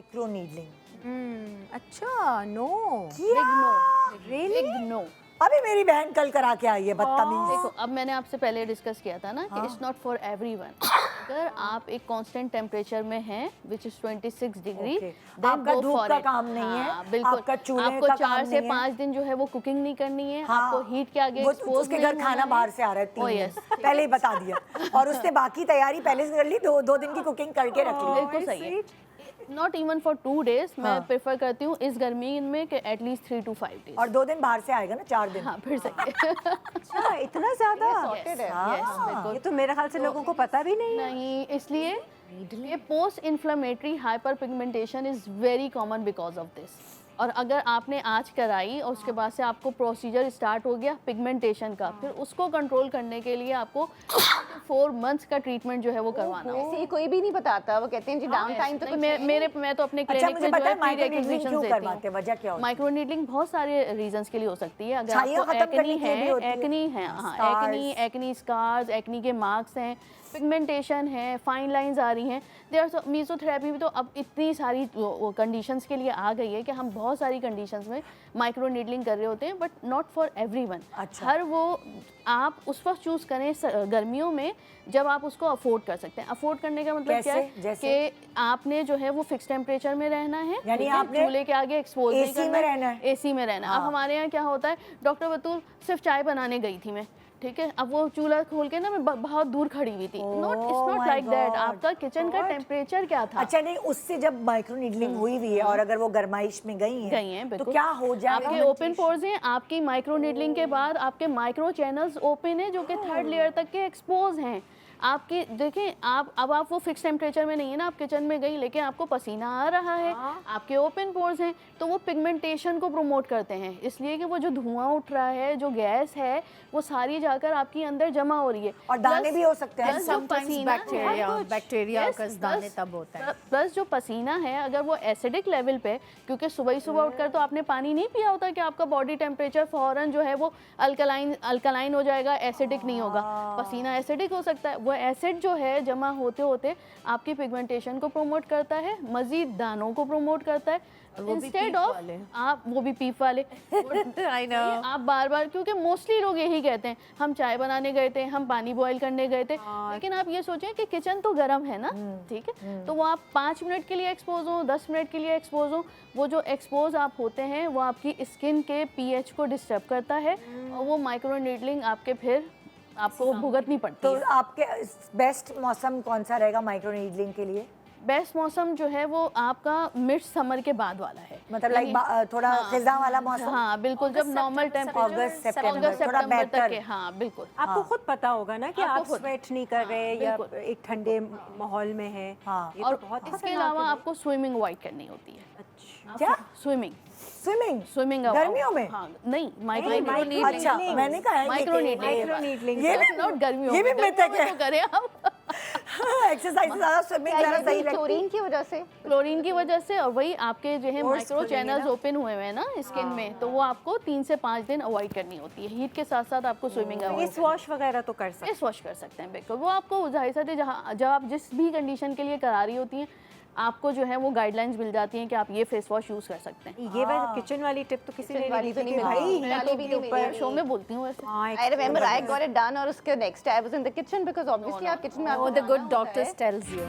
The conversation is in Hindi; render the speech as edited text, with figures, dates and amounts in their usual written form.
Micro needling. अच्छा, नो, बिग नो। अभी मेरी बहन कल करा के आई है, बदतमीज। देखो, अब मैंने आपसे पहले डिस्कस किया था ना कि इट्स नॉट फॉर एवरीवन। अगर आप एक कांस्टेंट टेम्परेचर में हैं विच इज 26 डिग्री, आपका धूप का काम नहीं है, बिल्कुल। आपका चूल्हे आपको का 4 काम से नहीं है। 5 दिन जो है वो कुकिंग नहीं करनी है, हाँ, आपको हीट के आगे एक्सपोज उसके घर खाना बाहर से आ रहा है 3 दिन पहले ही बता दिया, और उसने बाकी तैयारी पहले से कर ली, 2 दिन की कुकिंग करके रख ली। बिल्कुल सही है। नॉट इवन फॉर 2 डेज, मैं प्रेफर करती हूँ इस गर्मी में कि एटलीस्ट 3 to 5 डेज। और 2 दिन बाहर से आएगा ना, 4 दिन। हाँ, फिर सही है। अच्छा, इतना ज्यादा? बिल्कुल। ये तो मेरे ख्याल से लोगों को पता भी नहीं है। नहीं, इसलिए ये post inflammatory hyper pigmentation is very common because of this. और अगर आपने आज कराई और उसके बाद से आपको प्रोसीजर स्टार्ट हो गया पिगमेंटेशन का, फिर उसको कंट्रोल करने के लिए आपको 4 मंथ्स का ट्रीटमेंट जो है वो करवाना होगा। ऐसे कोई भी नहीं बताता, वो कहते हैं जी डाउन टाइम तो कुछ मैं तो अपने अच्छा, क्लिनिक मुझे में जो पता है है माइक्रो नीडलिंग क्यों देती करवाते हैं, वजह क्या हूँ। होती है? माइक्रो नीडलिंग बहुत सारे रीजंस के लिए हो सकती है। अगर छाइयाँ आपको खत्म करने एक्नी के लिए भी होती है। एक्नी है, हाँ, एक्नी स्कार्स, एक्नी के मार्क्स हैं, पिगमेंटेशन है, फाइन लाइंस आ रही हैं। देयर मेसोथेरेपी भी तो अब इतनी सारी कंडीशंस के लिए आ गई है कि हम बहुत सारी कंडीशंस में माइक्रो नीडलिंग कर रहे होते हैं, बट नॉट फॉर एवरीवन। अच्छा। हर वो आप उस वक्त चूज़ करें गर्मियों में जब आप उसको अफोर्ड कर सकते हैं। अफोर्ड करने का मतलब क्या है कि आपने जो है वो फिक्स टेम्परेचर में रहना है, यानी आपने चूल्हे के आगे एक्सपोज नहीं करना, में रहना है। एसी में रहना। अब हमारे यहाँ क्या होता है, डॉक्टर बतूल सिर्फ चाय बनाने गई थी मैं, ठीक है, अब वो चूल्हा खोल के ना मैं बहुत दूर खड़ी हुई थी। It's not like that. आपका किचन का टेम्परेचर क्या था? अच्छा, नहीं, उससे जब माइक्रो नीडलिंग हुई हुई है और अगर वो गरमाइश में गई हैं तो बिल्कुल। क्या हो जाएगा? आपके ओपन पोर्स हैं, आपकी माइक्रो नीडलिंग के बाद आपके माइक्रो चैनल्स ओपन हैं जो कि 3rd लेयर तक के एक्सपोज हैं। आपके देखें, अब आप वो फिक्स टेम्परेचर में नहीं है ना, आप किचन में गई लेकिन आपको पसीना आ रहा है, आपके ओपन पोर्स हैं, तो वो पिगमेंटेशन को प्रमोट करते हैं, इसलिए कि वो जो धुआं उठ रहा है, जो गैस है, वो सारी जाकर आपकी अंदर जमा हो रही है। और दाने भी हो सकते हैं। बैक्टीरिया का दाने तब होता है। प्लस जो पसीना है, अगर वो एसिडिक लेवल पे, क्योंकि सुबह उठकर तो आपने पानी नहीं पिया होता कि आपका बॉडी टेम्परेचर फौरन जो है वो अल्कलाइन हो जाएगा, एसिडिक नहीं होगा। पसीना एसिडिक हो सकता है, वो एसिड जो है जमा होते होते आपकी पिगमेंटेशन को प्रमोट करता है, मजीद दानों को प्रमोट करता है। इंस्टेड ऑफ आप वो भी पीप वाले I know. आप बार बार, क्योंकि मोस्टली लोग यही कहते हैं, हम चाय बनाने गए थे, हम पानी बॉईल करने गए थे, लेकिन आप ये सोचें कि किचन तो गर्म है ना, ठीक है, तो वो आप 5 मिनट के लिए एक्सपोज हो, 10 मिनट के लिए एक्सपोज हो, वो जो एक्सपोज आप होते हैं वो आपकी स्किन के पीएच को डिस्टर्ब करता है, और वो माइक्रो नीडलिंग आपके फिर आपको भुगतनी पड़ती तो है। आपके बेस्ट मौसम कौन सा रहेगा माइक्रो नीडलिंग के लिए? बेस्ट मौसम जो है वो आपका मिड समर के बाद वाला है, मतलब लाइक थोड़ा खिज़ा वाला मौसम। हाँ बिल्कुल, जब नॉर्मल टेम्परेचर अगस्त सितंबर तक के, हाँ बिल्कुल। आपको खुद पता होगा ना कि आप स्वेट नहीं कर रहे या बिल्कुल। एक ठंडे माहौल में है। हाँ। ये और तो बहुत इसके अलावा आपको स्विमिंग अवॉइड करनी होती है। अच्छा। क्या? स्विमिंग गर्मियों में? हाँ, नहीं, माइक्रो अच्छा, मैंने कहा है माइक्रो नीडलिंग ये भी नॉट गर्मियों ये भी में, मिथ है गर्मियों में तो करें आप। एक्सरसाइज ज़्यादा, स्विमिंग ज़्यादा सही लगती है। क्लोरीन की वजह से, क्लोरीन की वजह से, और वही आपके जो है माइक्रो चैनल्स ओपन हुए हुए हैं ना स्किन में, तो वो आपको 3 से 5 दिन अवॉइड करनी होती है। हीट के साथ साथ आपको स्विमिंग फेस वॉश वगैरह तो कर सकते फेस वॉश कर सकते हैं, बिल्कुल। वो आपको जाहिर सा जब आप जिस भी कंडीशन के लिए करा रही होती हैं, आपको जो है वो गाइडलाइंस मिल जाती हैं कि आप ये फेस वॉश यूज़ कर सकते हैं। हैं। ये वैसे किचन वाली टिप तो किसी ने वाली तो नहीं मिली। भाई मैं वाली भी नहीं तो मिली। शो में बोलती हूँ वैसे। I remember I got it done और उसके next day I was in the kitchen because obviously आप किचन में the good doctors tells you.